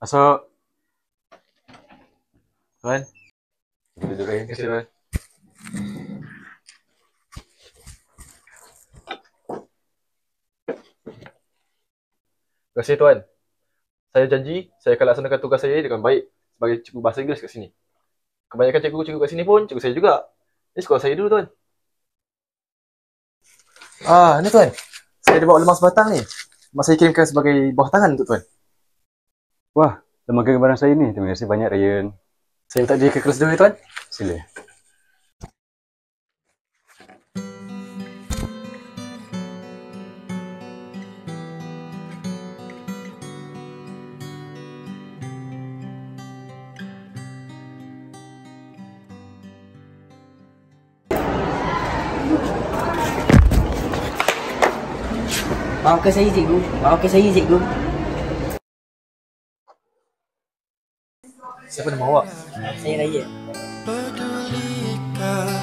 Masuk. Tuan. Duduk lagi. Terima kasih, Tuan. Terima kasih, Tuan. Saya janji, saya akan laksanakan tugas saya dengan baik sebagai cikgu bahasa Inggeris kat sini. Kebanyakan cikgu-cikgu kat sini pun cikgu saya juga. Ini sekolah saya dulu, Tuan. Ni Tuan. Saya ada bawa lemang sebatang ni. Mak saya kirimkan sebagai bawah tangan untuk Tuan. Wah, lembaga gambaran saya ni. Terima kasih banyak, Ryan. Saya minta dia ke kelas dulu, Tuan. Sila. Maafkan saya, cikgu. Maafkan saya, cikgu. Siapa nama awak? Saya Raya. Pedulikah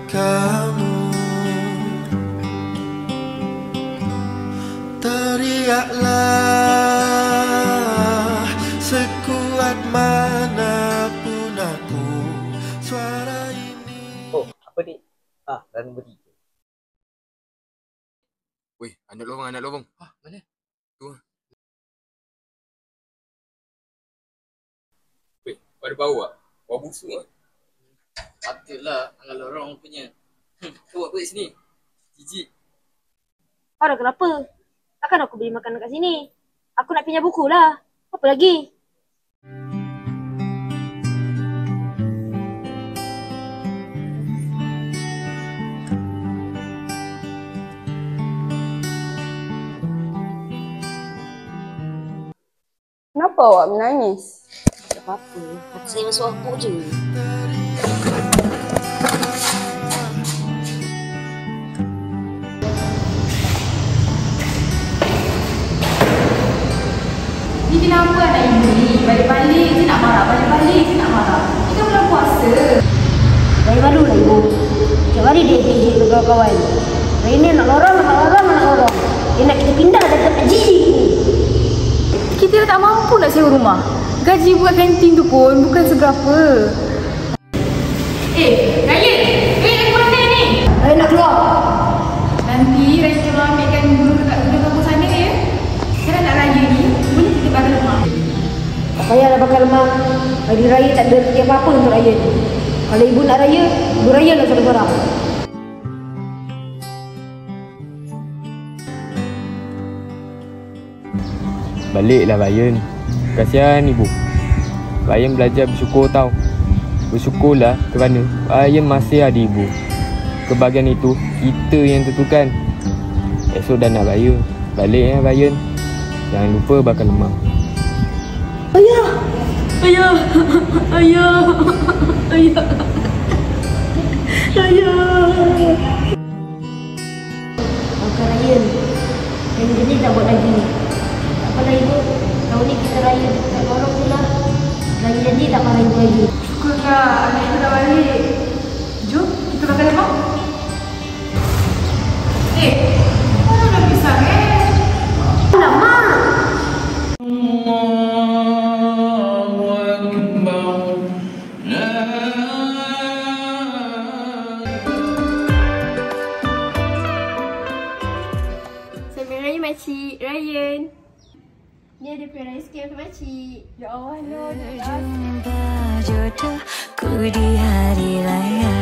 kamu? Teriaklah sekuat manapun aku. Suara ini. Oh, apa ni? Dan beri. Weh, anak lorong. Mana? Tu. Weh, ada bau tak? Bau busuk tak? Patutlah anak lorong punya. Kau buat apa kat sini? Jijik. Farah kenapa? Takkan aku beli makanan kat sini? Aku nak pinjam buku lah. Apa lagi? Kenapa awak menangis? Tak apa-apa. Hati saya masuk aku je. Ni kenapa anak ibu ni? Balik-balik je nak marah. Balik-balik je nak marah. Ni kan bulan puasa. Dari baru lah ibu. Setiap hari dia ejek dengan kawan-kawan. Hari ni nak lorong. Dia nak kita pindah dari tempat jijik ni. Kita tak mampu nak sewa rumah. Gaji buat kantin tu pun bukan seberapa. Ryan! Ryan aku mana ni? Ryan nak keluar. Nanti Ryan tolong ambilkan guru dekat kampus sana ya. Sekarang nak raya ni, boleh kita bakar lemak. Tak payahlah bakar lemak. Hari raya tak ada reti apa-apa untuk Ryan. Kalau ibu nak raya, ibu raya lah seorang-seorang. Baliklah Ryan. Kasihan ibu. Ryan belajar bersyukur tau. Bersyukurlah kerana Ryan masih ada ibu. Kebahagiaan itu kita yang tentukan. Esok dah nak raya. Balik ya Ryan. Jangan lupa bakar lemak. Ayah! Ayah! Ayah! Ayah! Ayah! Bakar Ryan. Ryan jadi tak buat lagi ni. Apalah ibu, tahun ni kita raya tak lorong je lah. Raya jadi tak marah ibu lagi. Syukurlah anak kita dah balik. Jom kita bakar lemak. Mana dah pisang Alamak! Selamat Raya Makcik Ryan. Ni ada perayaan sikit untuk Makcik. Ya Allah, no. Jumpa jodohku di hari raya.